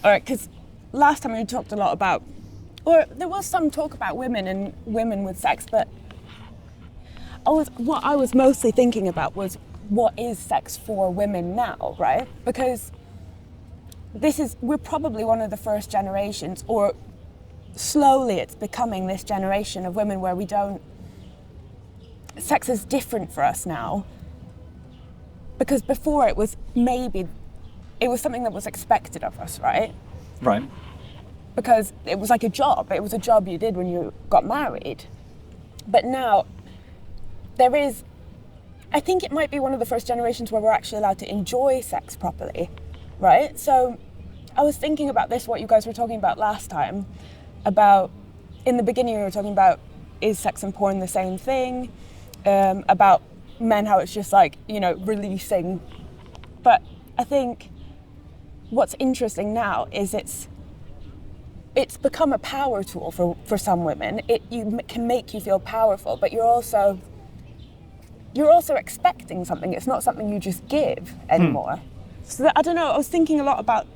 All right, because last time we talked a lot about, or there was some talk about women and women with sex, but what I was mostly thinking about was what is sex for women now, right? Because we're probably one of the first generations, or slowly it's becoming this generation of women where sex is different for us now. Because before it was something that was expected of us, right? Right. Because it was like a job. It was a job you did when you got married. But now, I think it might be one of the first generations where we're actually allowed to enjoy sex properly, right? So I was thinking about this, what you guys were talking about last time, about, in the beginning we were talking about, is sex and porn the same thing? About men, how it's just like, releasing. But I think what's interesting now is it's become a power tool for some women. It can make you feel powerful, but you're also expecting something. It's not something you just give anymore. So I don't know, I was thinking a lot about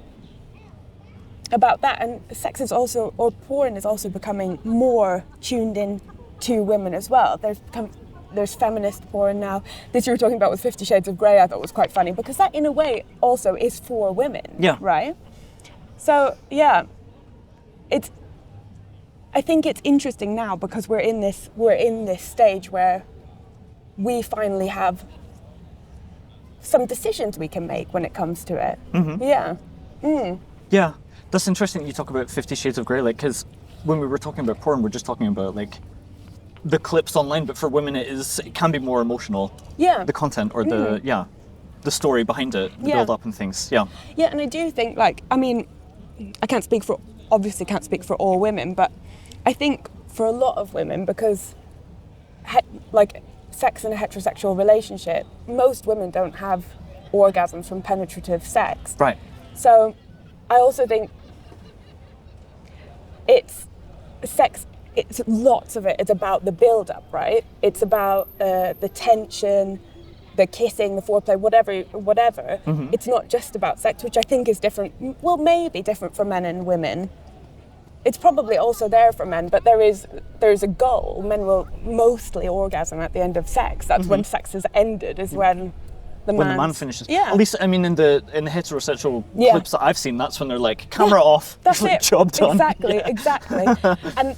that, and sex is also, or porn is also becoming more tuned in to women as well. There's feminist porn now. This you were talking about with 50 Shades of Grey, I thought was quite funny, because that in a way also is for women, right? So yeah, I think it's interesting now because we're in this stage where we finally have some decisions we can make when it comes to it. Mm-hmm. Yeah. Mm. Yeah, that's interesting you talk about 50 Shades of Grey, like, because when we were talking about porn, we're just talking about like the clips online, but for women it can be more emotional. Yeah. The content or the story behind it, the build up and things. Yeah. Yeah, and I do think, like, I mean, I obviously can't speak for all women, but I think for a lot of women, because sex in a heterosexual relationship, most women don't have orgasms from penetrative sex. Right. So I also think lots of it is about the build-up, right? It's about the tension, the kissing, the foreplay, whatever. Mm-hmm. It's not just about sex, which I think is different. Well, maybe different for men and women. It's probably also there for men, but there's a goal. Men will mostly orgasm at the end of sex. That's when sex has ended, is when the man finishes. Yeah. At least, I mean, in the heterosexual clips that I've seen, that's when they're like, camera off, that's it. Job done. Exactly. And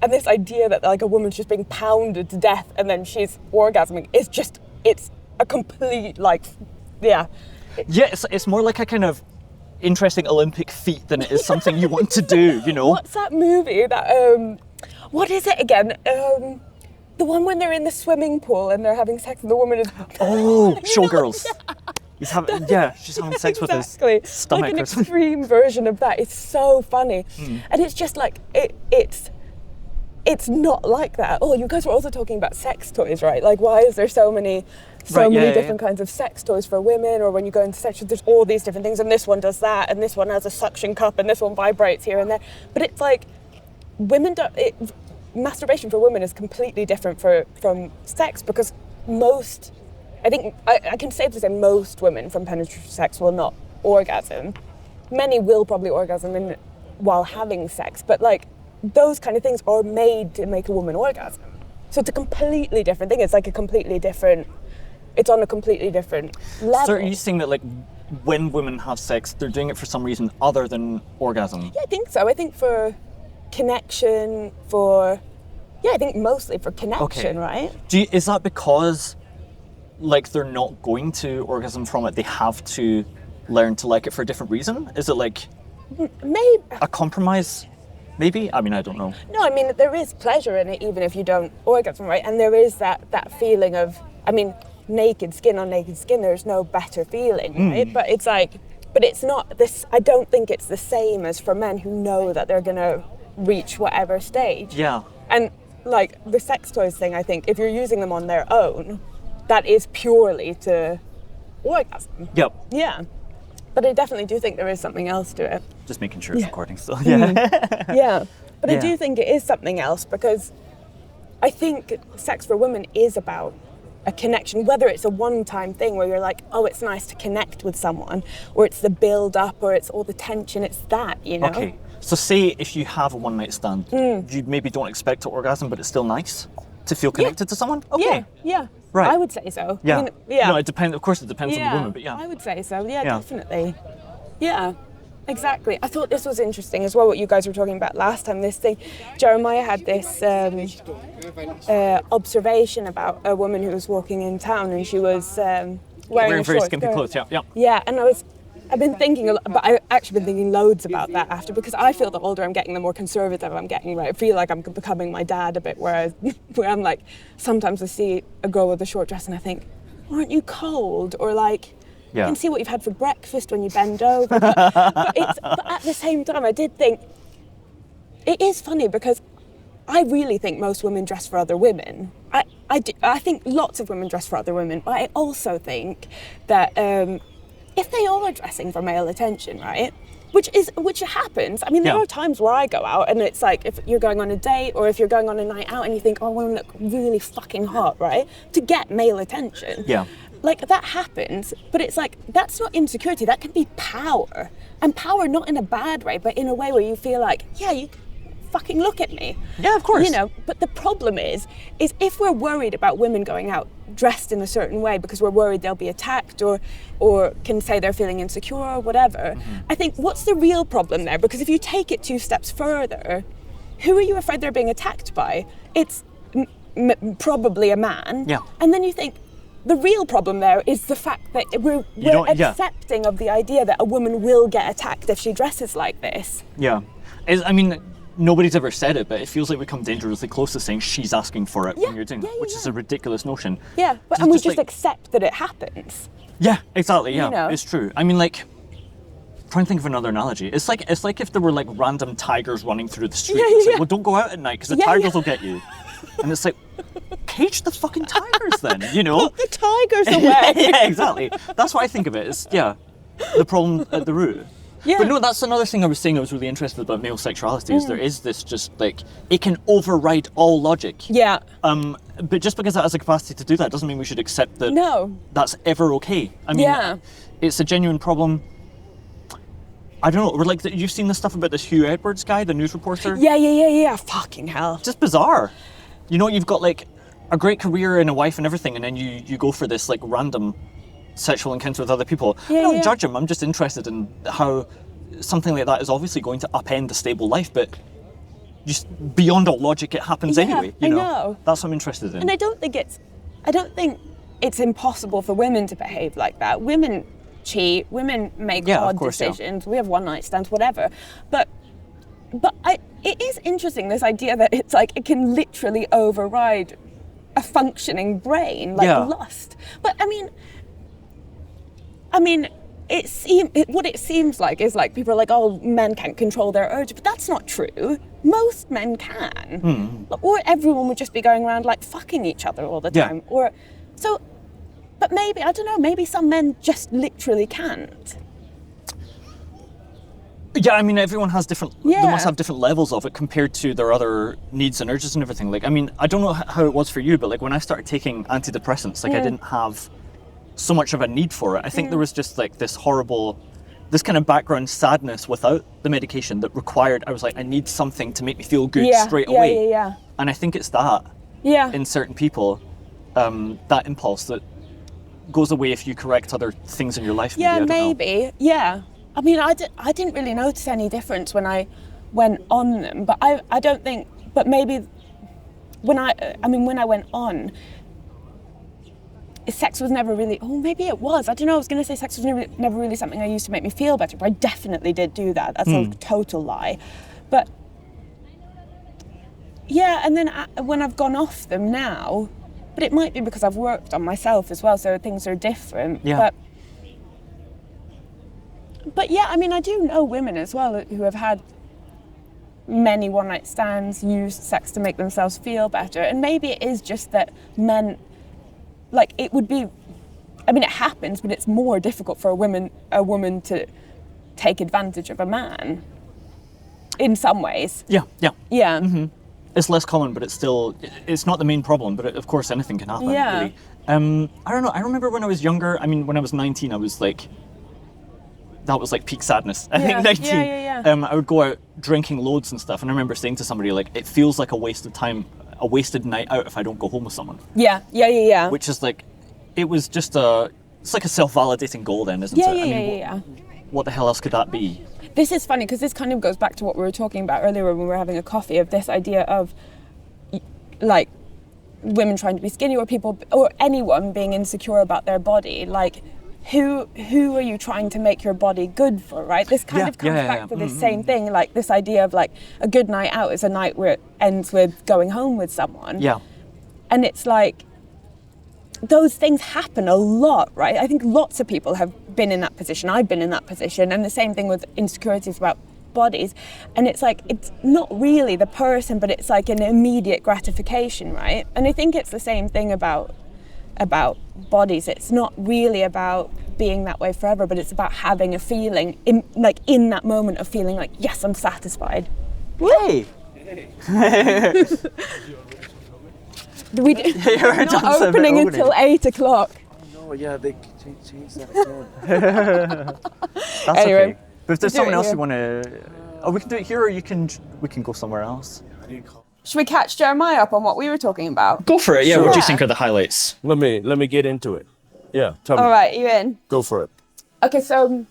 and this idea that like a woman's just being pounded to death and then she's orgasming is just, it's a complete Yeah, it's more like a kind of interesting Olympic feat than it is something you want to do, What's that movie that, what is it again? The one when they're in the swimming pool and they're having sex and the woman is... Oh, Showgirls. She's having sex with his stomach. Like an extreme version of that. It's so funny. And it's just like, it's not like that. Oh, you guys were also talking about sex toys, right? Like, why is there so many different kinds of sex toys for women? Or when you go into sex, there's all these different things, and this one does that, and this one has a suction cup, and this one vibrates here and there. But it's like, masturbation for women is completely different from sex, because I think I can safely say most women from penetrative sex will not orgasm. Many will probably orgasm while having sex, but like, those kind of things are made to make a woman orgasm. So it's a completely different thing. It's on a completely different level. So are you saying that like when women have sex, they're doing it for some reason other than orgasm? Yeah, I think so. I think for connection, I think mostly for connection, right? Is that because like they're not going to orgasm from it, they have to learn to like it for a different reason? Is it like maybe a compromise? Maybe? I mean, I don't know. No, I mean, there is pleasure in it, even if you don't orgasm, right? And there is that feeling of, I mean, naked skin on naked skin, there's no better feeling, right? But it's not this, I don't think it's the same as for men who know that they're going to reach whatever stage. Yeah. And like the sex toys thing, I think, if you're using them on their own, that is purely to orgasm. Yep. Yeah. But I definitely do think there is something else to it. Just making sure it's recording still. Yeah. Yeah. But I do think it is something else, because I think sex for women is about a connection, whether it's a one-time thing where you're like, oh, it's nice to connect with someone, or it's the build-up, or it's all the tension, it's that, you know? Okay, so say if you have a one-night stand, you maybe don't expect to orgasm, but it's still nice to feel connected to someone? Okay. Yeah. Right. I would say so. Yeah. I mean, yeah. No, it depends. Of course, it depends on the woman, but yeah. I would say so. Yeah, Yeah. definitely. Yeah, exactly. I thought this was interesting as well, what you guys were talking about last time. This thing, Jeremiah had this observation about a woman who was walking in town, and she was wearing a very short skimpy skirt. clothes, yeah. Yeah, and I've been thinking, but I've actually been thinking loads about that after, because I feel the older I'm getting, the more conservative I'm getting, right? I feel like I'm becoming my dad a bit, where I'm like, sometimes I see a girl with a short dress and I think, aren't you cold? Or like, Yeah. I can see what you've had for breakfast when you bend over. But at the same time, I did think, it is funny because I really think most women dress for other women. I think lots of women dress for other women, but I also think that if they are dressing for male attention, right, which happens. I mean, there Yeah. are times where I go out and it's like, if you're going on a date or if you're going on a night out and you think, oh, I want to look really fucking hot, right, to get male attention. Yeah. Like, that happens, but it's like, that's not insecurity, that can be power. And power not in a bad way, but in a way where you feel like, yeah, you fucking look at me. Yeah, of course. You know, but the problem is if we're worried about women going out dressed in a certain way because we're worried they'll be attacked or can say they're feeling insecure or whatever, I think, what's the real problem there? Because if you take it 2 steps further, who are you afraid they're being attacked by? It's probably a man. Yeah. And then you think, the real problem there is the fact that we're accepting of the idea that a woman will get attacked if she dresses like this. Yeah. I mean, nobody's ever said it, but it feels like we come dangerously close to saying she's asking for it when you're doing it, which is a ridiculous notion. Yeah, So and we just just like- accept that it happens. Yeah, exactly. Yeah, You know? it's true. I mean, like, trying to think of another analogy. It's like if there were like random tigers running through the street. It's like, well, don't go out at night because the tigers will get you. And it's like, cage the fucking tigers then, you know? Put the tigers away. Yeah, exactly. That's what I think of it. It's the problem at the root. Yeah. But no, that's another thing I was saying I was really interested about male sexuality is there is this just like, it can override all logic. Yeah. But just because it has a capacity to do that doesn't mean we should accept that No. that's ever okay. I mean, Yeah. it's a genuine problem. I don't know, we're like, you've seen the stuff about this Hugh Edwards guy, the news reporter? Yeah. Fucking hell. Just bizarre. You know, you've got like a great career and a wife and everything, and then you go for this like random sexual encounter with other people. I don't judge him, I'm just interested in how something like that is obviously going to upend a stable life, but just beyond all logic it happens anyway. You I know? know. That's what I'm interested in. And I don't think it's impossible for women to behave like that. Women cheat, women make Yeah, of odd course, yeah. decisions, we have one night stands, whatever. But it is interesting, this idea that it's like it can literally override a functioning brain, like lust. But I mean, what it seems like is like people are like, oh, men can't control their urge, but that's not true. Most men can. Or everyone would just be going around like fucking each other all the time. But maybe, I don't know, maybe some men just literally can't. Yeah, I mean, everyone has different, they Yeah. must have different levels of it compared to their other needs and urges and everything. Like, I mean, I don't know how it was for you, but like when I started taking antidepressants, like I didn't have so much of a need for it. I think there was just like this kind of background sadness without the medication that required, I was like, I need something to make me feel good straight away. Yeah. And I think it's that Yeah. in certain people, that impulse that goes away if you correct other things in your life. Yeah, I don't know. maybe. Yeah. I mean, I didn't really notice any difference when I went on them, but I don't think, but maybe when I went on, sex was never really, maybe it was. I don't know, I was going to say sex was never really something I used to make me feel better, but I definitely did do that. That's a total lie. But yeah, and then when I've gone off them now, but it might be because I've worked on myself as well, so things are different. Yeah. But yeah, I mean, I do know women as well who have had many one-night stands, used sex to make themselves feel better. And maybe it is just that men, like it would be, I mean, it happens, but it's more difficult for a woman to take advantage of a man in some ways. Yeah. Yeah. it's less common, but it's not the main problem. But of course, anything can happen. Yeah. Really. I don't know. I remember when I was younger. I mean, when I was 19, I was like, that was like peak sadness. I think 19. Yeah. I would go out drinking loads and stuff, and I remember saying to somebody like, it feels like a waste of time, a wasted night out if I don't go home with someone. Yeah. Which is like, it was just it's like a self-validating goal then, isn't it? Yeah. What the hell else could that be? This is funny because this kind of goes back to what we were talking about earlier when we were having a coffee, of this idea of like women trying to be skinny, or people, or anyone being insecure about their body. Like, who are you trying to make your body good for, right? This kind of comes back to this same thing, like this idea of like a good night out is a night where it ends with going home with someone. Yeah. And it's like, those things happen a lot, right? I think lots of people have been in that position. I've been in that position, and the same thing with insecurities about bodies. And it's like, it's not really the person, but it's like an immediate gratification, right? And I think it's the same thing about bodies. It's not really about being that way forever, but it's about having a feeling in that moment of feeling like, yes, I'm satisfied. Hey. We not opening until 8 o'clock. Oh yeah, they changed that again. That's Anyway, okay. But if there's someone else here. you want to, we can do it here, or we can go somewhere else. Should we catch Jeremiah up on what we were talking about? Go for it. Yeah. Sure. What do you think are the highlights? Let me get into it. Yeah, tell me. All right, you in? Go for it. Okay, so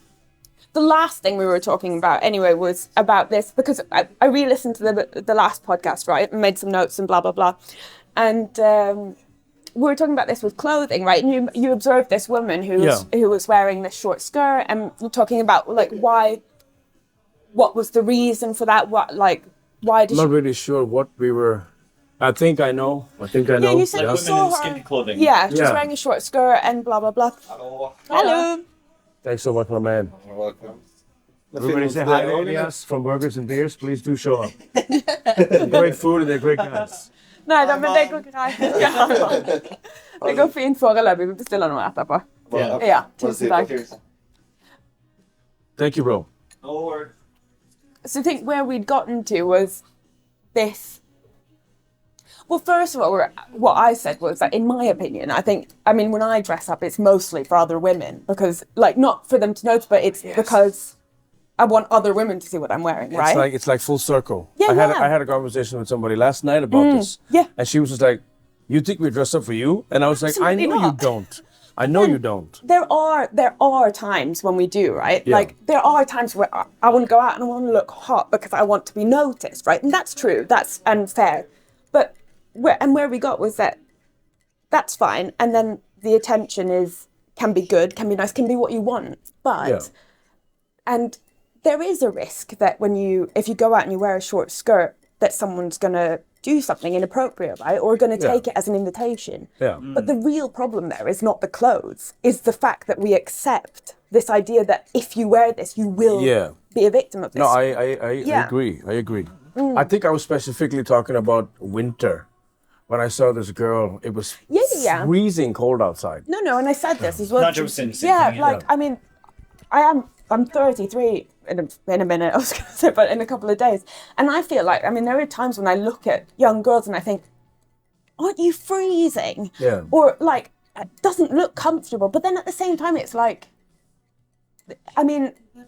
the last thing we were talking about anyway was about this, because I re-listened to the last podcast, right, and made some notes and blah, blah, blah. And we were talking about this with clothing, right? And you observed this woman who was wearing this short skirt, and you're talking about like what was the reason for that? Why did I'm not really sure what we were. I think I know. Yeah, you said you saw her. skinny clothing. Yeah, she's wearing a short skirt and blah, blah, blah. Hello. Thanks so much, my man. You're welcome. Everybody say hi, Elias from Burgers and Beers. Please do show up. Great food and they're great guys. Nej, men det går greit. Det går fint foreløpig. Vi bestiller noe etterpå. Ja, tusen takk. Thank you, bro. So I think where we'd gotten to was this. Well, first of all, what I said was that, in my opinion, when I dress up, it's mostly for other women, because, like, not for them to notice, but it's because I want other women to see what I'm wearing, right? It's like full circle. Yeah, I had a conversation with somebody last night about this. Yeah. And she was just like, "You think we dress up for you?" And I was like, Absolutely "I know not. you don't. I know you don't." There are times when we do, right? Yeah. Like, there are times where I want to go out and I want to look hot because I want to be noticed, right? And that's true. That's unfair. But where we got was that's fine. And then the attention can be good, can be nice, can be what you want. But, and there is a risk that if you go out and you wear a short skirt, that someone's going to do something inappropriate, right? Or going to take it as an invitation. Yeah. But the real problem there is not the clothes, is the fact that we accept this idea that if you wear this, you will be a victim of this. No, I agree. I agree. I think I was specifically talking about winter. When I saw this girl, it was freezing cold outside. No, and I said this as well. Nadja was saying the same thing, I mean, I'm 33 in a minute, I was going to say, but in a couple of days. And I feel like, there are times when I look at young girls and I think, aren't you freezing? Yeah. Or like, it doesn't look comfortable. But then at the same time, it's like,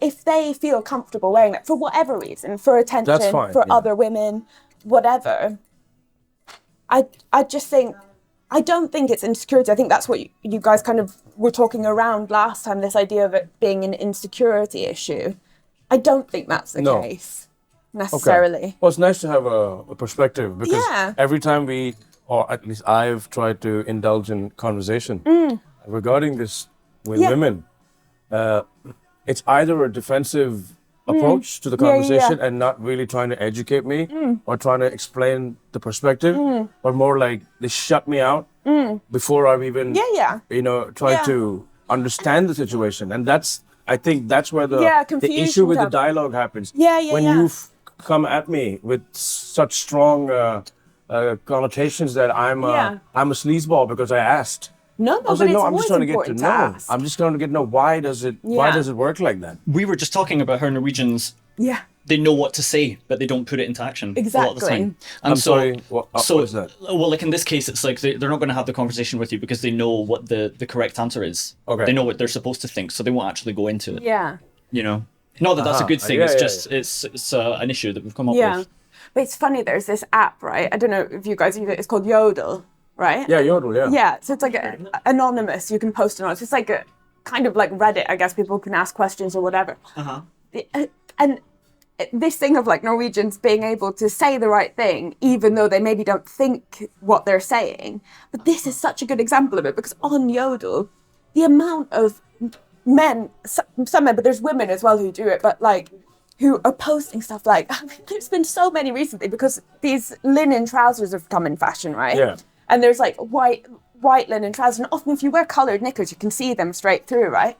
if they feel comfortable wearing it for whatever reason, for attention, That's fine, for other women, whatever, I just think, I don't think it's insecurity. I think that's what you guys kind of were talking around last time, this idea of it being an insecurity issue. I don't think that's the case, necessarily. Okay. Well, it's nice to have a perspective, because every time or at least I've tried to indulge in conversation regarding this with women, it's either a defensive approach to the conversation and not really trying to educate me or trying to explain the perspective, or more like they shut me out before I've even tried to understand the situation. And I think that's where the issue with the dialogue happens. When you come at me with such strong connotations that I'm a sleazeball because I asked. No, I was but like, it's I'm just trying to get to know. ask. I'm just trying to get to know why does it work like that? We were just talking about how Norwegians they know what to say, but they don't put it into action a lot of the Exactly. time. And I'm sorry, what is that? Well, like in this case, it's like they're not going to have the conversation with you because they know what the correct answer is. Okay. They know what they're supposed to think, so they won't actually go into it. Yeah. You know, not that that's a good thing. Yeah, it's yeah, just it's an issue that we've come up Yeah. with. But it's funny, there's this app, right? I don't know if you guys use it. It's called Yodel, right? Yeah, Yodel, yeah. Yeah, so it's like anonymous. You can post anonymous. It's like a kind of like Reddit, I guess. People can ask questions or whatever. And this thing of like Norwegians being able to say the right thing, even though they maybe don't think what they're saying. But this is such a good example of it, because on Yodel, the amount of men, some men, but there's women as well who do it, but like who are posting stuff like, I mean, there's been so many recently because these linen trousers have come in fashion, right? Yeah. And there's like white linen trousers, and often if you wear coloured knickers, you can see them straight through, right?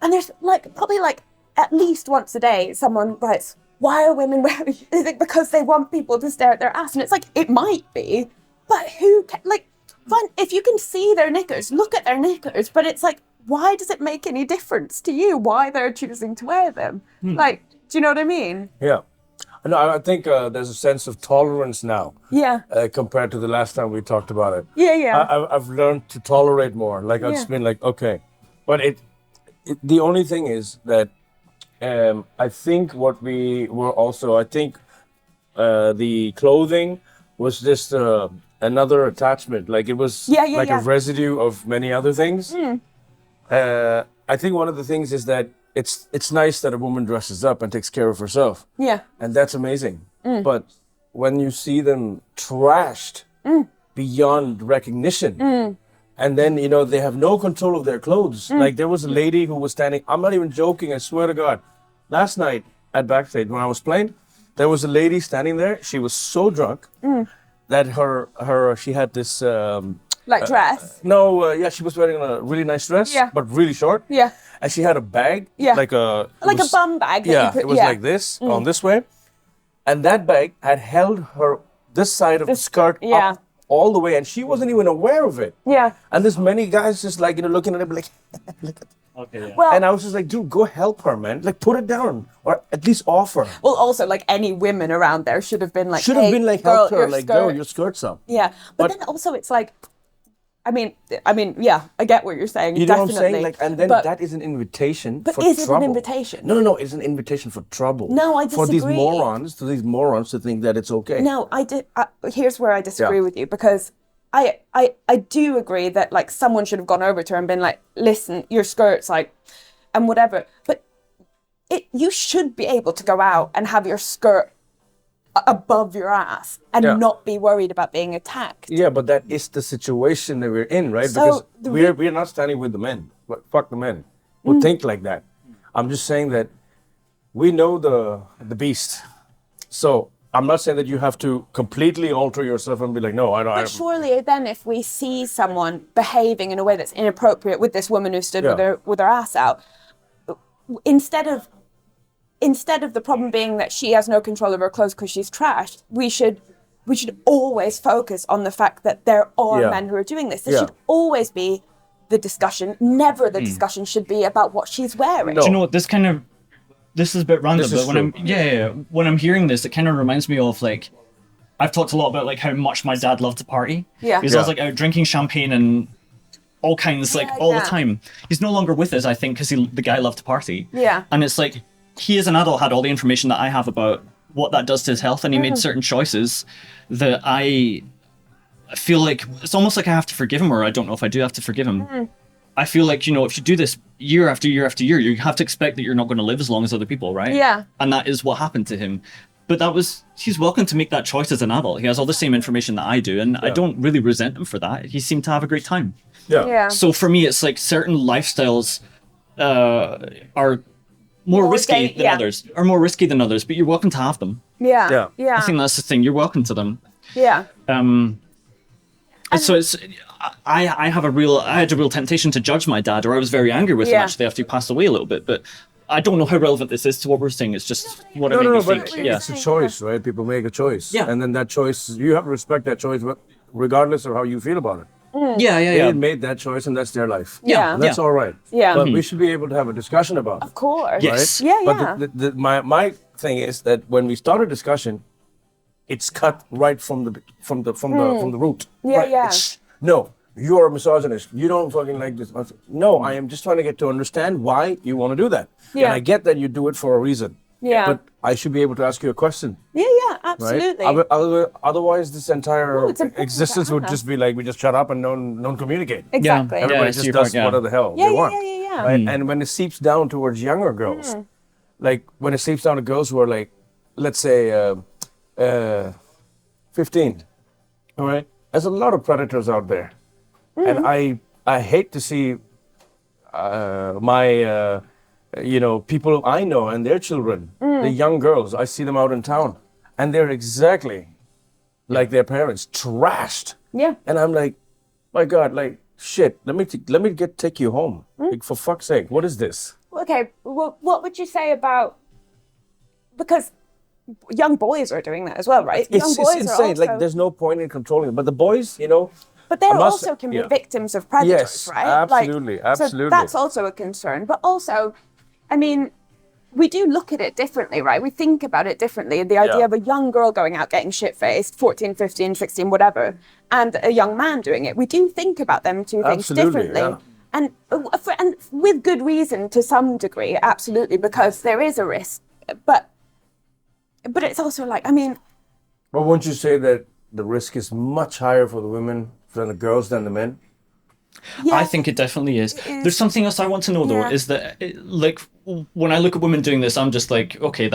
And there's like probably like at least once a day, someone writes, why are women wearing it? Because they want people to stare at their ass. And it's like, it might be, but fine, if you can see their knickers, look at their knickers. But it's like, why does it make any difference to you why they're choosing to wear them? Like, do you know what I mean? Yeah. No, I think there's a sense of tolerance now. Yeah. Compared to the last time we talked about it. Yeah. I've learned to tolerate more. Like I've just been like, okay. But the only thing is that I think what we were also, I think the clothing was just another attachment. Like it was a residue of many other things. I think one of the things is that it's nice that a woman dresses up and takes care of herself. Yeah. And that's amazing. But when you see them trashed beyond recognition, and then, you know, they have no control of their clothes. Like there was a lady who was standing, I'm not even joking, I swear to God. Last night at backstage when I was playing, there was a lady standing there. She was so drunk that she had this... dress? No, she was wearing a really nice dress, but really short. Yeah. And she had a bag, like a bum bag. It was like this, on this way. And that bag had held this side of the skirt up all the way, and she wasn't even aware of it. Yeah. And there's many guys just like, you know, looking at it like, look at. Okay. Yeah. Well, and I was just like, dude, go help her, man. Like, put it down, or at least offer. Well, also, like any women around there should have been like, help her, like, girl, your skirt's up. Yeah, but then also it's like, I mean, yeah, I get what you're saying. You know definitely. what I'm saying? Like, and then that is an invitation for trouble. But is it an invitation? No, it's an invitation for trouble. No, I disagree. For these morons to think that it's okay. No, here's where I disagree with you, because I do agree that like someone should have gone over to her and been like, listen, your skirt's like, and whatever. But you should be able to go out and have your skirt above your ass and not be worried about being attacked. Yeah, but that is the situation that we're in, right? So because we're not standing with the men. But fuck the men who think like that. I'm just saying that we know the beast. So I'm not saying that you have to completely alter yourself and be like, no, I don't. But surely then if we see someone behaving in a way that's inappropriate with this woman who stood with her ass out, instead of the problem being that she has no control of her clothes because she's trashed, we should always focus on the fact that there are men who are doing this. This should always be the discussion. Never the discussion should be about what she's wearing. No. Do you know what, this is a bit random, but when I'm hearing this, it kind of reminds me of like, I've talked a lot about like how much my dad loved to party. Yeah. Because I was like out drinking champagne and all kinds, all the time. He's no longer with us, I think, because the guy loved to party. Yeah. And it's like, he as an adult had all the information that I have about what that does to his health, and he made certain choices that I feel like, it's almost like I have to forgive him, or I don't know if I do have to forgive him. I feel like, you know, if you do this year after year after year, you have to expect that you're not going to live as long as other people, right? Yeah. And that is what happened to him. But he's welcome to make that choice as an adult. He has all the same information that I do, and I don't really resent him for that. He seemed to have a great time. Yeah. So for me, it's like certain lifestyles are more risky than others, but you're welcome to have them. Yeah. I think that's the thing. You're welcome to them. Yeah. And so I had a real temptation to judge my dad, or I was very angry with him actually after he passed away a little bit. But I don't know how relevant this is to what we're saying. It's just what I made me think. But it's a choice, right? People make a choice. Yeah. And then that choice, you have to respect that choice, regardless of how you feel about it. They made that choice, and that's their life. Yeah. And that's all right. Yeah. But we should be able to have a discussion about it. Of course. Yes. Right? Yeah. But my thing is that when we start a discussion, it's cut right from the root. Yeah, right? yeah. No, you're a misogynist. You don't fucking like this. No, I am just trying to get to understand why you want to do that. Yeah. And I get that you do it for a reason. Yeah. But I should be able to ask you a question. Yeah, absolutely. Right? Otherwise, this entire it's important existence to would have. just be like, we just shut up and don't communicate. Exactly. Yeah. Everybody it's just your does point, yeah. whatever the hell Yeah, they want. yeah. Right? And when it seeps down towards younger girls, like when it seeps down to girls who are like, let's say, 15, all right? There's a lot of predators out there. And I hate to see my, people I know and their children, the young girls, I see them out in town, and they're exactly like their parents, trashed. Yeah. And I'm like, my God, like, shit, let me take you home. Like, for fuck's sake, what is this? Okay, well, what would you say about, because young boys are doing that as well, right? Young It's boys insane. are also, Like, there's no point in controlling it. But the boys, but they I must- also can be yeah. victims of predators, Yes, right? absolutely, absolutely. So that's also a concern. But also, I mean, we do look at it differently, right? We think about it differently. The idea Yeah. of a young girl going out getting shit-faced, 14, 15, 16, whatever, and a young man doing it. We do think about them two things Absolutely, differently. yeah. And with good reason to some degree, absolutely, because there is a risk. But it's also like, I mean... But won't you say that the risk is much higher for the women than the girls than the men? Yeah, I think it definitely is. There's something else I want to know though, Yeah. is that like when I look at women doing this, I'm just like, okay,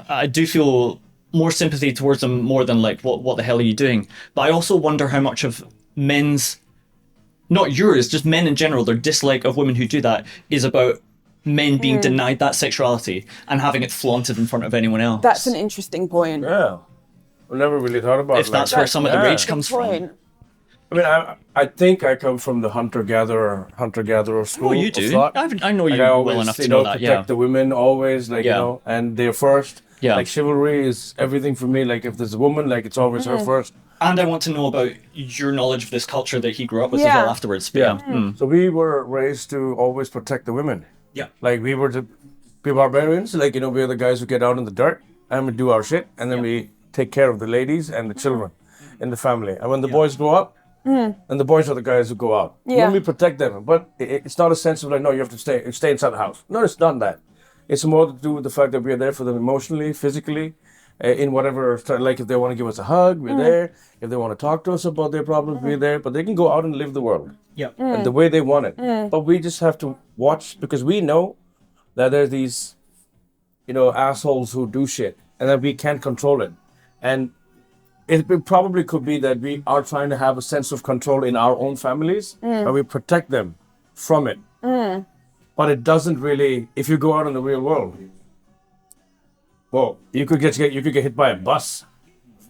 I do feel more sympathy towards them more than like, what the hell are you doing? But I also wonder how much of men's, not yours, just men in general, their dislike of women who do that is about men being denied that sexuality and having it flaunted in front of anyone else. That's an interesting point. Yeah. I never really thought about If that's where some of the rage comes from. Point. I mean, I think I come from the hunter-gatherer school. Oh, you of do? thought. I know you Like, I well always, enough to know that, protect yeah. the women always, like, Yeah. and they're first. Yeah. Like, chivalry is everything for me. Like, if there's a woman, like, it's always her first. And I want to know about your knowledge of this culture that he grew up with as Yeah. well afterwards. Yeah. So we were raised to always protect the women. Yeah. Like, we were to be barbarians. Like, we're the guys who get out in the dirt and we do our shit. And then we take care of the ladies and the children in the family. And when the boys grow up, and the boys are the guys who go out. Yeah. Then we protect them. But it's not a sense of like, no, you have to stay inside the house. No, it's not that. It's more to do with the fact that we are there for them emotionally, physically, in whatever, like if they want to give us a hug, we're there. If they want to talk to us about their problems, we're there. But they can go out and live the world. Yeah. And the way they want it. But we just have to watch, because we know that there's these, assholes who do shit and that we can't control it. And it probably could be that we are trying to have a sense of control in our own families, and we protect them from it. But it doesn't really, if you go out in the real world, well, you could get hit by a bus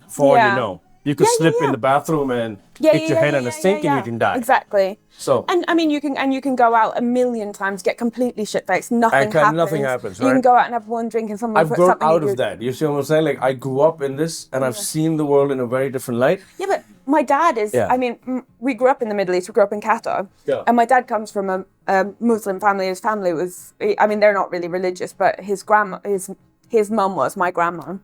for all Yeah. you know. You could slip in the bathroom and hit your head on a sink and you can die. Exactly. So And I mean, you can go out a million times, get completely shit-faced, nothing happens. nothing happens, You can right? go out and have one drink and someone I've puts grown something out in of that. You see what I'm saying? Like, I grew up in this and I've seen the world in a very different light. Yeah, but my dad is, Yeah. I mean, we grew up in the Middle East, we grew up in Qatar. Yeah. And my dad comes from a Muslim family. His family was, I mean, they're not really religious, but his mum was my grandma.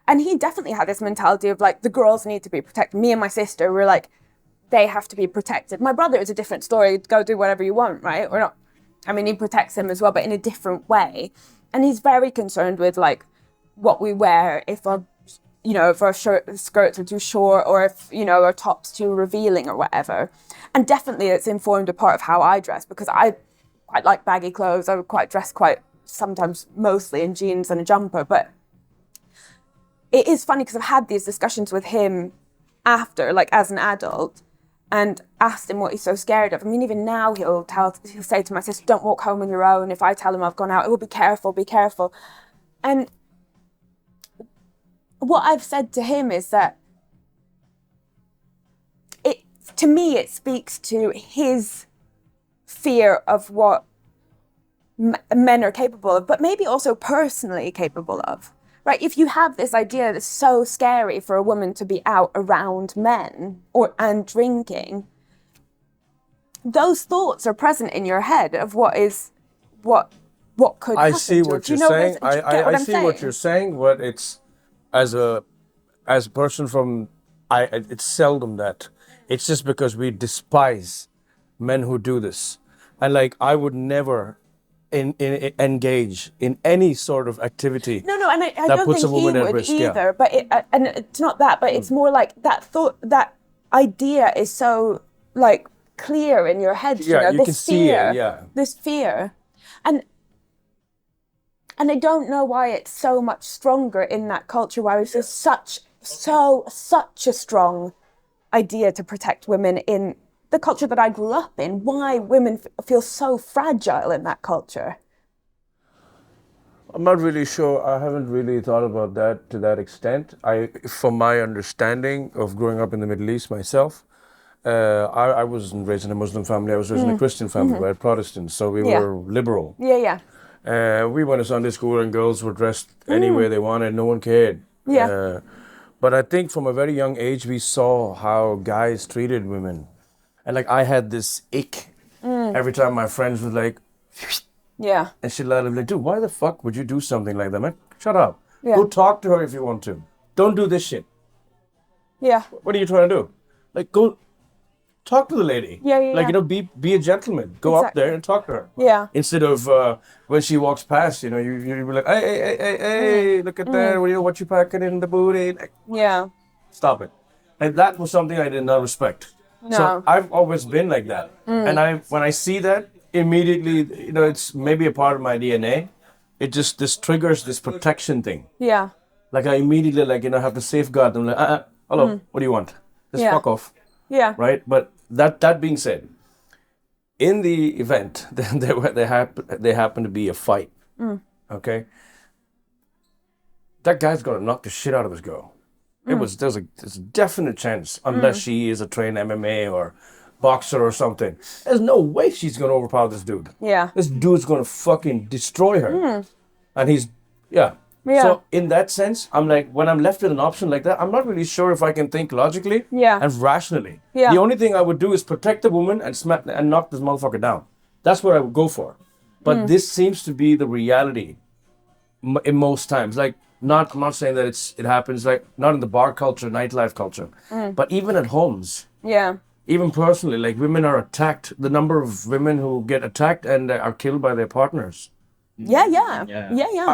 And he definitely had this mentality of like, the girls need to be protected. Me and my sister were like, they have to be protected. My brother is a different story. Go do whatever you want, right? Or not. I mean, he protects him as well, but in a different way. And he's very concerned with like what we wear, if our skirts are too short, or if, our top's too revealing or whatever. And definitely it's informed a part of how I dress, because I quite like baggy clothes. I would dress sometimes mostly in jeans and a jumper, but it is funny because I've had these discussions with him after, like as an adult, and asked him what he's so scared of. I mean, even now he'll say to my sister, don't walk home on your own. If I tell him I've gone out, oh, be careful. And what I've said to him is that to me, it speaks to his fear of what men are capable of, but maybe also personally capable of. Right, if you have this idea that's so scary for a woman to be out around men and drinking, those thoughts are present in your head of what what could I happen see to her. what Do you you're know saying. this? Do you get what I I'm see saying? what you're saying, but it's as a person from it's seldom that. It's just because we despise men who do this, and like I would never engage in any sort of activity. No, and I that don't puts think a woman he at would risk. either. Yeah. But and it's not that. But it's more like that thought, that idea is so like clear in your head. Yeah, you this can see fear, it. Yeah. this fear, and I don't know why it's so much stronger in that culture. Why it's just such a strong idea to protect women in the culture that I grew up in. Why women feel so fragile in that culture? I'm not really sure. I haven't really thought about that to that extent. From my understanding of growing up in the Middle East myself, I wasn't raised in a Muslim family. I was raised in a Christian family, right? Protestant. So we were liberal. Yeah. We went to Sunday school and girls were dressed any way they wanted. No one cared. Yeah. But I think from a very young age, we saw how guys treated women. And like I had this ick every time my friends was like, Yeah. and she'd let him like, dude, why the fuck would you do something like that, man? Shut up. Yeah. Go talk to her if you want to. Don't do this shit. Yeah. What are you trying to do? Like, go talk to the lady. Yeah. Like, be a gentleman. Go up Exactly. there and talk to her. Yeah. Instead of when she walks past, you be like, hey, look at that. What you packing in the booty? Like, Yeah. stop it. And that was something I did not respect. No. So I've always been like that. And when I see that, immediately, it's maybe a part of my DNA. This triggers this protection thing. Yeah. Like I immediately have to safeguard them. Like, hello, what do you want? Just fuck off. Yeah. Right? But that being said, in the event, there happened to be a fight. Okay? That guy's gonna knock the shit out of this girl. There's a definite chance, unless she is a trained MMA or boxer or something. There's no way she's gonna overpower this dude. Yeah. This dude's gonna fucking destroy her. And he's So in that sense, I'm like, when I'm left with an option like that, I'm not really sure if I can think logically and rationally. Yeah. The only thing I would do is protect the woman and knock this motherfucker down. That's what I would go for. But this seems to be the reality in most times. Like, I'm not saying that it happens, like, not in the bar culture, nightlife culture, but even at homes. Yeah. Even personally, like, women are attacked. The number of women who get attacked and are killed by their partners Yeah.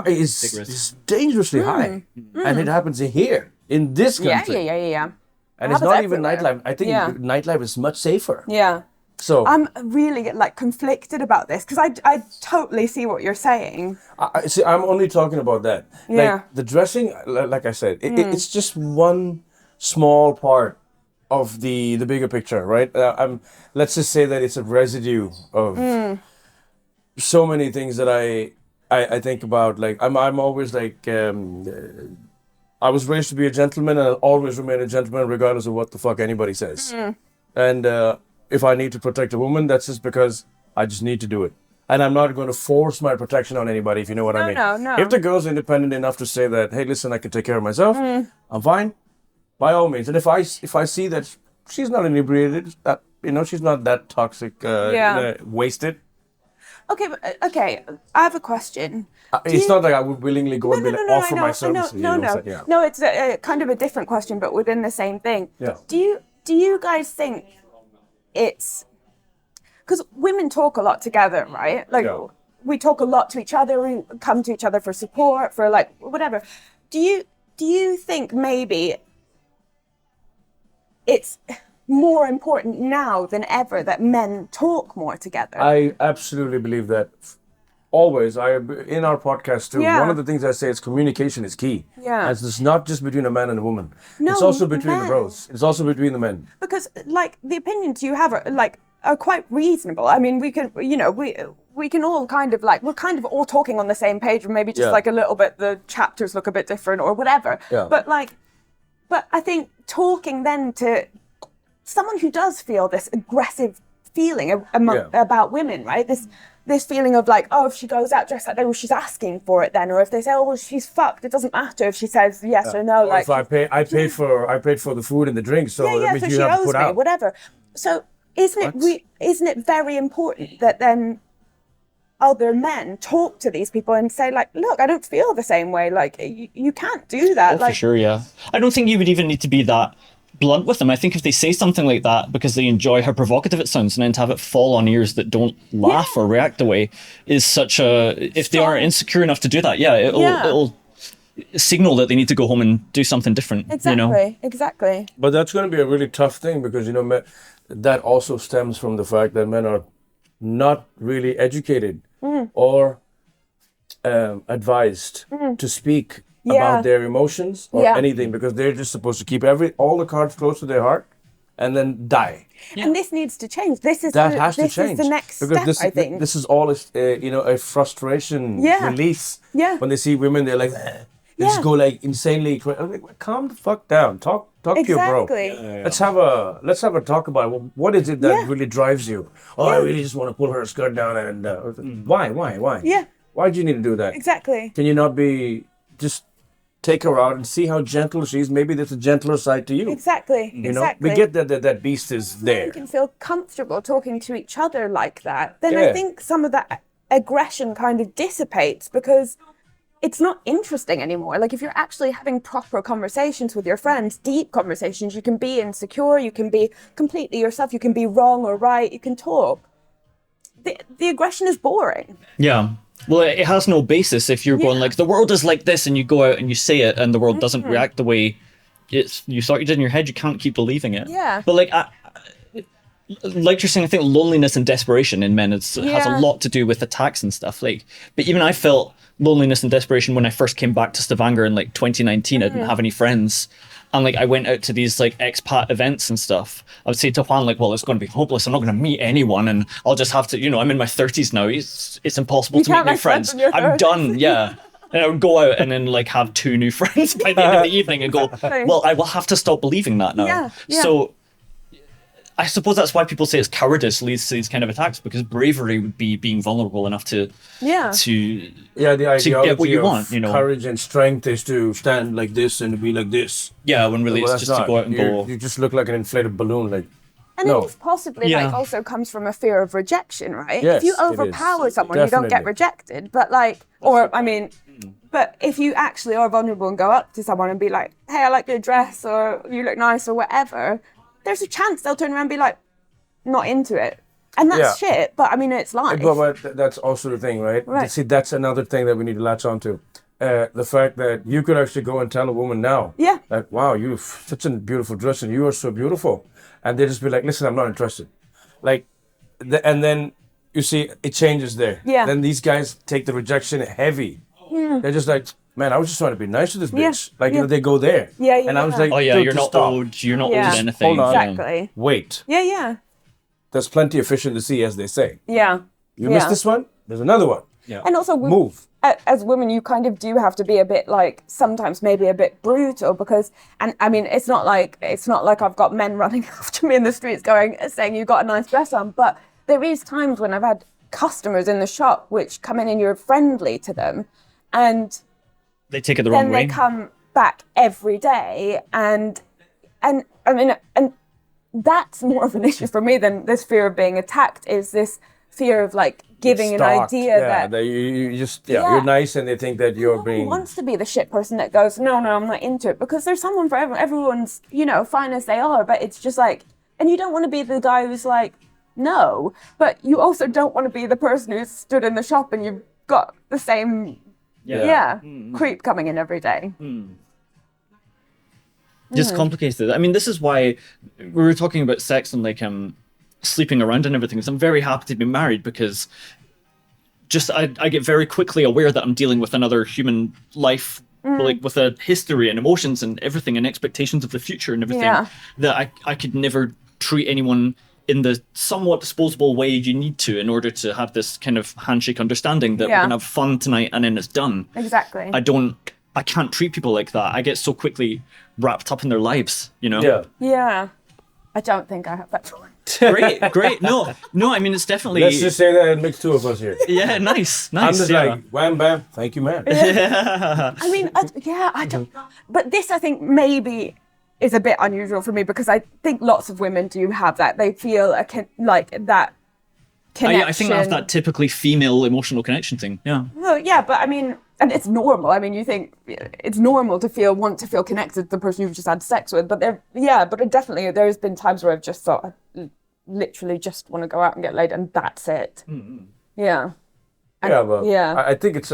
is dangerously high. And it happens here, in this country. Yeah. And it's happens not even everywhere. nightlife. I think nightlife is much safer. Yeah. So I'm really like conflicted about this because I totally see what you're saying. see, I'm only talking about that. Yeah. Like the dressing, like I said, it's just one small part of the bigger picture, right? Let's just say that it's a residue of so many things that I think about. Like I'm always like I was raised to be a gentleman, and I'll always remain a gentleman regardless of what the fuck anybody says. And if I need to protect a woman, that's just because I just need to do it. And I'm not going to force my protection on anybody, if you know what I mean. No. If the girl's independent enough to say that, hey, listen, I can take care of myself, I'm fine, by all means. And if I see that she's not inebriated, she's not that toxic, wasted. Okay, I have a question. It's not like I would willingly go and offer my services. No, it's a kind of a different question, but within the same thing. Yeah. Do you guys think it's because women talk a lot together, right? Like we talk a lot to each other, we come to each other for support, for like whatever. Do you think maybe it's more important now than ever that men talk more together? I absolutely believe that. Always, in our podcast too, one of the things I say is communication is key. Yeah. And it's not just between a man and a woman. No, it's also between men. the bros. It's also between the men. Because like the opinions you have are quite reasonable. I mean, we can we can all kind of like, we're kind of all talking on the same page, or maybe just like a little bit, the chapters look a bit different or whatever. Yeah. But I think talking then to someone who does feel this aggressive feeling about women, right? This feeling of like, oh, if she goes out dressed like that, well, she's asking for it then. Or if they say, oh, well, she's fucked, it doesn't matter if she says yes or no. Or like, if I paid for the food and the drink, so that means so you she have to owes put me, out. whatever. So isn't it very important that then other men talk to these people and say like, look, I don't feel the same way. Like you can't do that. Oh, for sure, yeah. I don't think you would even need to be that blunt with them. I think if they say something like that because they enjoy how provocative it sounds, and then to have it fall on ears that don't laugh or react the way is such a... If they are insecure enough to do that, it'll signal that they need to go home and do something different. Exactly. But that's going to be a really tough thing because, that also stems from the fact that men are not really educated or advised to speak about their emotions or anything, because they're just supposed to keep all the cards close to their heart and then die. Yeah. And this needs to change. This is the next because step, I think. This is all a frustration release. Yeah. When they see women, they're like, they just go like insanely crazy. I'm like, calm the fuck down. Talk to your bro. Let's have a talk about it. Well, what is it that really drives you? Oh, I really just want to pull her skirt down and why? Yeah. Why do you need to do that? Exactly. Can you not just take her out and see how gentle she is? Maybe there's a gentler side to you. Exactly. We get that beast is there. You can feel comfortable talking to each other like that. Then I think some of that aggression kind of dissipates because it's not interesting anymore. Like if you're actually having proper conversations with your friends, deep conversations, you can be insecure, you can be completely yourself, you can be wrong or right, you can talk. The aggression is boring. Yeah. Well, it has no basis if you're going like, the world is like this, and you go out and you say it and the world doesn't react the way you thought you did in your head, you can't keep believing it. Yeah. But like you're saying, I think loneliness and desperation in men has a lot to do with attacks and stuff. But even I felt loneliness and desperation when I first came back to Stavanger in 2019. I didn't have any friends. And I went out to these expat events and stuff. I would say to Juan, well, it's going to be hopeless. I'm not going to meet anyone, and I'll just have to, I'm in my 30s now. It's impossible to meet new friends. I'm done. Yeah. And I would go out and then have 2 new friends by the end of the evening and go, well, I will have to stop believing that now. Yeah. So I suppose that's why people say it's cowardice leads to these kind of attacks, because bravery would be being vulnerable enough to the ideology get what you want. Courage and strength is to stand like this and be like this. Yeah, when really it's just to go out and go. You just look like an inflated balloon. And it possibly also comes from a fear of rejection, right? Yes, if you overpower someone, Definitely. you don't get rejected. But but if you actually are vulnerable and go up to someone and be like, hey, I like your dress, or you look nice, or whatever, there's a chance they'll turn around and be like, not into it. And that's shit, but it's life. But that's also the thing, right? See, that's another thing that we need to latch on to. The fact that you could actually go and tell a woman now, like, wow, you've such a beautiful dress and you are so beautiful. And they just be like, listen, I'm not interested. And then you see it changes there. Yeah. Then these guys take the rejection heavy. Yeah. They're just like, man, I was just trying to be nice to this bitch. They go there. Yeah. And I was like, oh yeah, dude, you're not stop. owed. You're not owed anything. Hold on. Exactly. Wait. Yeah. There's plenty of fish in the sea, as they say. Yeah. You missed this one, there's another one. Yeah. And also, move. As women, you kind of do have to be a bit sometimes maybe a bit brutal, because, and it's not like I've got men running after me in the streets saying you got a nice dress on, but there is times when I've had customers in the shop which come in and you're friendly to them, and they take it the wrong way. Then they come back every day, and that's more of an issue for me than this fear of being attacked. Is this fear of giving an idea that you're nice, and they think that you're being... Who wants to be the shit person that goes, no, I'm not into it, because there's someone for everyone. Everyone's, fine as they are, but it's just and you don't want to be the guy who's no, but you also don't want to be the person who's stood in the shop and you've got the same creep coming in every day. Just complicated. This is why we were talking about sex and sleeping around and everything. So I'm very happy to be married, because I get very quickly aware that I'm dealing with another human life, with a history and emotions and everything and expectations of the future and everything, that I could never treat anyone in the somewhat disposable way you need to in order to have this kind of handshake understanding that we're gonna have fun tonight and then it's done. Exactly. I can't treat people like that. I get so quickly wrapped up in their lives, Yeah. I don't think I have that point. Great. No, it's definitely... Let's just say that it makes 2 of us here. Yeah, nice. I'm just wham, bam, thank you, man. Yeah. I don't know. But this, I think, maybe is a bit unusual for me, because I think lots of women do have that. They feel that connection. I think I have that typically female emotional connection thing. Yeah. Well, yeah, but I mean, and it's normal. I mean, you think it's normal to want to feel connected to the person you've just had sex with. But definitely there's been times where I've just thought, I literally just want to go out and get laid, and that's it. Mm-hmm. Yeah. I think it's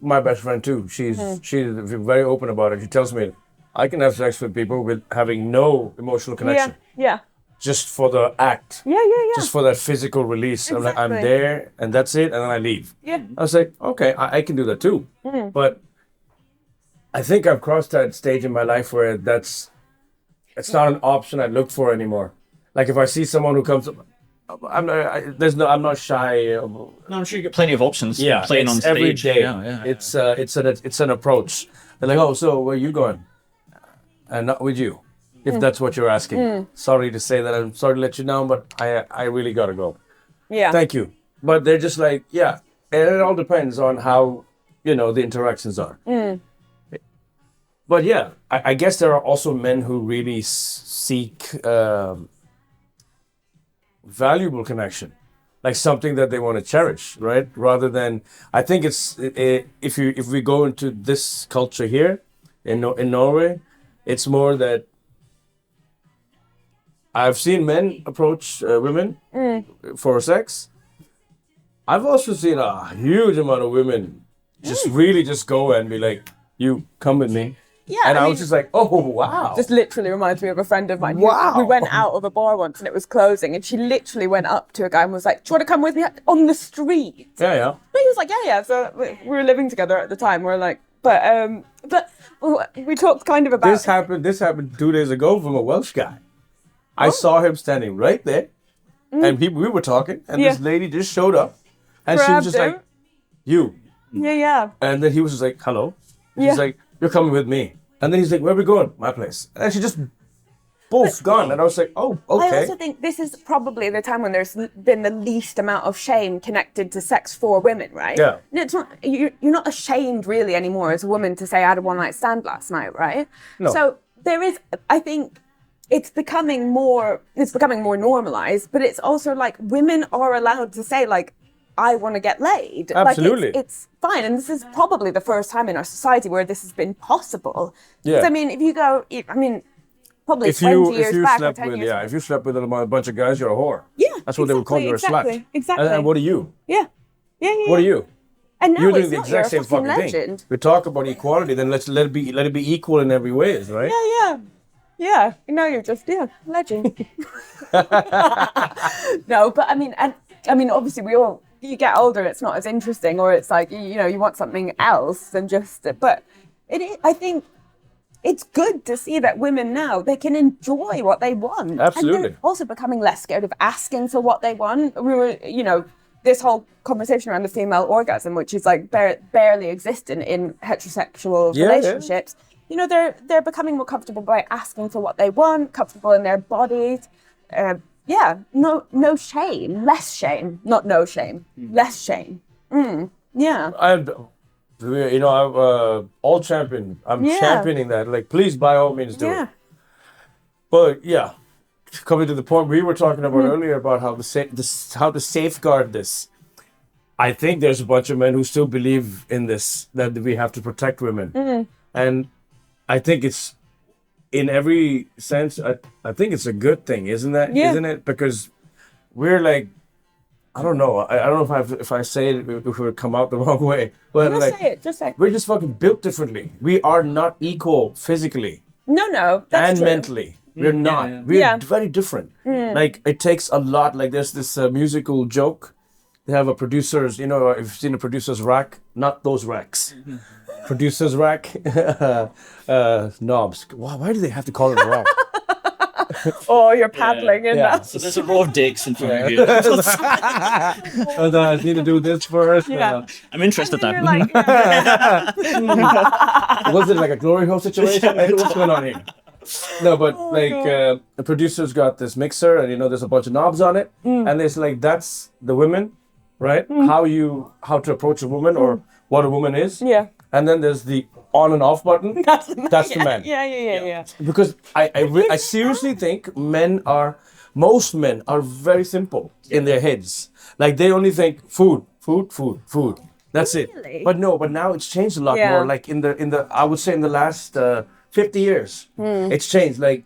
my best friend too. She's very open about it. She tells me I can have sex with people with having no emotional connection. Yeah. Just for the act. Yeah. Just for that physical release. Exactly. I'm there and that's it, and then I leave. Yeah. I was like, okay, I can do that too. Mm-hmm. But I think I've crossed that stage in my life where it's not an option I look for anymore. Like if I see someone who comes up, I'm not shy. No, I'm sure you get plenty of options. Yeah, playing on stage every day. Yeah. It's an approach. They're like, oh, so where are you going? And not with you, if that's what you're asking. Sorry to say that. I'm sorry to let you down, but I really gotta go. Yeah. Thank you. But they're just like, yeah, and it all depends on how the interactions are. But yeah, I guess there are also men who really seek valuable connection, like something that they want to cherish, right? Rather than, I think if we go into this culture here in Norway, it's more that I've seen men approach women for sex. I've also seen a huge amount of women just really just go and be like, you come with me. Yeah, and I was just like, oh, wow. This literally reminds me of a friend of mine. Wow. We went out of a bar once and it was closing, and she literally went up to a guy and was like, do you want to come with me on the street? Yeah. But he was like, yeah. So we were living together at the time. We're like, but we talked kind of about... This happened 2 days ago from a Welsh guy. I saw him standing right there, and we were talking, and this lady just showed up, and she was just like, you. Yeah. And then he was just like, hello. And she's like, you're coming with me. And then he's like, where are we going? My place. And she just, gone. And I was like, oh, okay. I also think this is probably the time when there's been the least amount of shame connected to sex for women, right? Yeah. It's not, you're not ashamed really anymore as a woman to say I had a one-night stand last night, right? No. So there is, I think, it's becoming more normalized, but it's also like women are allowed to say like, I want to get laid. Absolutely. Like it's fine. And this is probably the first time in our society where this has been possible. Yeah. Because I mean, if you go, probably 20 years back or 10 years back. If you slept with a bunch of guys, you're a whore. Yeah. That's what they would call you, a slut. Exactly. And what are you? Yeah. What are you? And now you're it's doing the not, exact you're same fucking legend. thing. We talk about equality, then let it be equal in every way, right? Yeah. Now you're just legend. No, but I mean, obviously you get older, it's not as interesting, or it's like you want something else than just. But I think it's good to see that women now, they can enjoy what they want. Absolutely. And they're also becoming less scared of asking for what they want. We were, this whole conversation around the female orgasm, which is like barely existent in heterosexual relationships. They're becoming more comfortable by asking for what they want, comfortable in their bodies. No shame, less shame, not no shame, less shame. Yeah. I'm all champion. I'm championing that. Like, please, by all means, do it. But yeah, coming to the point we were talking about earlier about how to safeguard this. I think there's a bunch of men who still believe in this, that we have to protect women, and I think it's, in every sense, I think it's a good thing, isn't it? Because we're like, I don't know. I don't know if I say it, if it would come out the wrong way. But Just say it. We're just fucking built differently. We are not equal physically. No, that's and true. mentally. We're not. Yeah. We're very different. Like, it takes a lot. Like, there's this musical joke. They have a producer's, if you've seen a producer's rack, not those racks. Producer's rack, knobs. Wow, why do they have to call it a rack? Oh, you're paddling in that. So there's a row of dicks in front of you. And I need to do this first. Yeah. I'm interested now. You're like, Was it like a glory hole situation? Like, what's going on here? No, but the producer's got this mixer, and there's a bunch of knobs on it, and it's like, that's the women, right? How to approach a woman or what a woman is. Yeah. And then there's the on and off button. That's the man. Yeah. Because I seriously think men are most men are very simple in their heads. Like they only think food. That's Really? it. But now it's changed a lot more. Like in the I would say in the last 50 years, it's changed. Like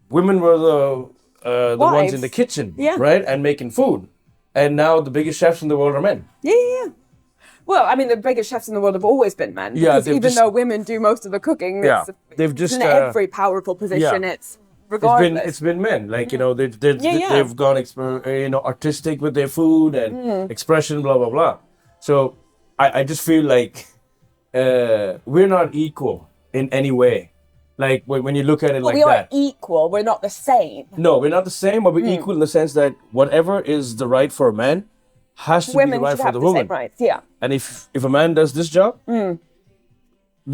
women were the ones in the kitchen, right, and making food, and now the biggest chefs in the world are men. Yeah. Well, I mean, the biggest chefs in the world have always been men. Yeah, because even though women do most of the cooking, they've just in every powerful position. It's regardless. It's been men. Like they've gone artistic with their food and expression, blah blah blah. So I just feel like we're not equal in any way. Like when you look at it like we that. We are equal. We're not the same. No, we're not the same, but we're equal in the sense that whatever is the right for a man has to be the right for the woman. Same rights, yeah. And if a man does this job, the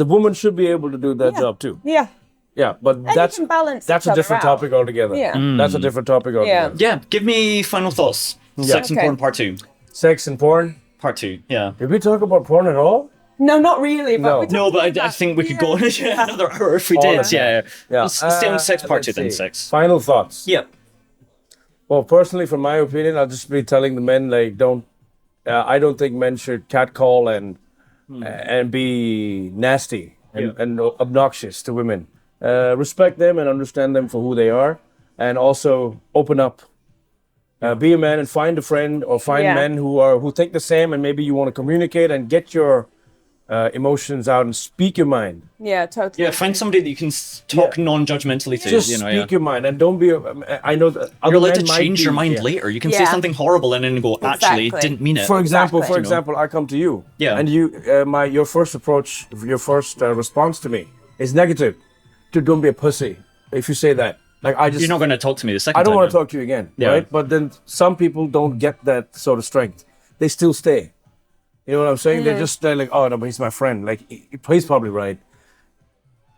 woman should be able to do that job too. Yeah. Yeah, but that's a different topic altogether. Yeah. That's a different topic altogether. Yeah, give me final thoughts. Sex and porn part 2. Sex and porn? Part 2, yeah. Did we talk about porn at all? No, not really. But I think we could go another hour if we did. Yeah. Let's stay on sex part 2 then. Sex. Final thoughts. Yeah. Well, personally, from my opinion, I'll just be telling the men like, I don't think men should catcall and be nasty and obnoxious to women. Respect them and understand them for who they are, and also open up. Be a man and find a friend, or find men who think the same, and maybe you want to communicate and get your emotions out and speak your mind. Yeah, totally. Yeah, find somebody that you can talk non-judgmentally to. Just speak your mind, and don't be. I know that you're allowed to change your mind later. You can say something horrible and then go, actually, didn't mean it. For example, I come to you, and you, your first response to me is negative. Don't be a pussy. If you say that, you're not going to talk to me the second time. I don't want to talk to you again, right? But then some people don't get that sort of strength. They still stay. You know what I'm saying? They're like, oh no, but he's my friend. Like he's probably right.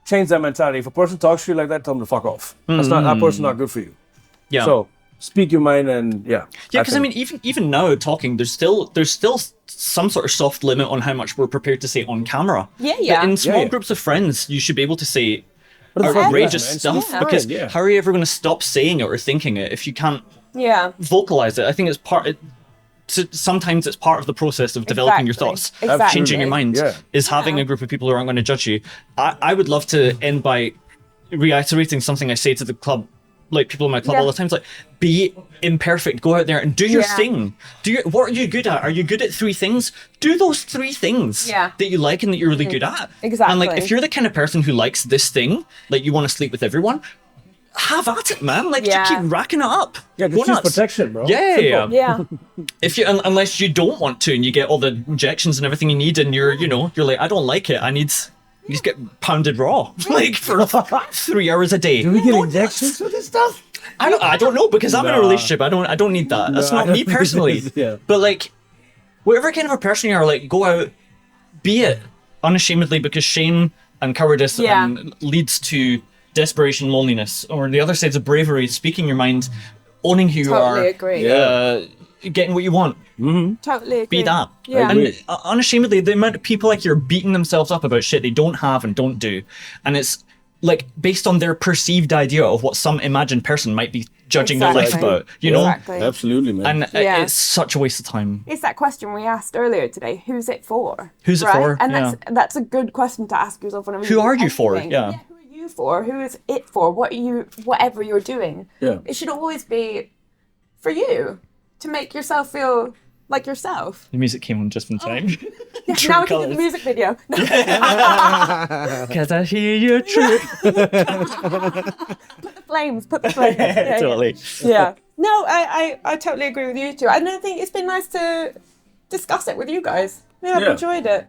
Change that mentality. If a person talks to you like that, tell them to fuck off. That person's not good for you. Yeah. So speak your mind and Yeah, because I mean, even now talking, there's still some sort of soft limit on how much we're prepared to say on camera. Yeah. But in small groups of friends, you should be able to say outrageous stuff, because how are you ever going to stop saying it or thinking it if you can't vocalize it? I think sometimes it's part of the process of developing your thoughts, changing your mind, is having a group of people who aren't going to judge you. I would love to end by reiterating something I say to the club, like people in my club all the time. It's like, be imperfect, go out there and do your thing. What are you good at? Are you good at 3 things? Do those 3 things that you like and that you're really good at. Exactly. And like, if you're the kind of person who likes this thing, like you want to sleep with everyone, have at it, man. Like, just keep racking it up. Yeah, just use protection, bro. Yeah. If you, unless you don't want to, and you get all the injections and everything you need, and you're like, I don't like it. You just get pounded raw, like for 3 hours a day. Do we get injections for this stuff? I don't know, because I'm in a relationship. I don't need that. That's not me personally. But like, whatever kind of a person you are, like, go out, be it unashamedly, because shame and cowardice leads to desperation, loneliness, or the other side's of bravery, speaking your mind, owning who you are. Agree. Getting what you want. Totally agree. Be that. And unashamedly, the amount of people like you're beating themselves up about shit they don't have and don't do, and it's like based on their perceived idea of what some imagined person might be judging their life about, you know? Absolutely, man. And it's such a waste of time. It's that question we asked earlier today, who's it for? Who's it for? And that's a good question to ask yourself whenever who are you for? Yeah. Who are you for? Who is it for? Whatever you're doing. It should always be for you, to make yourself feel like yourself. The music came on just in time. Now we can do the music video. Cause I hear your truth. Put the flames. Totally. Yeah. No, I totally agree with you too. And I think it's been nice to discuss it with you guys. Yeah, I've enjoyed it.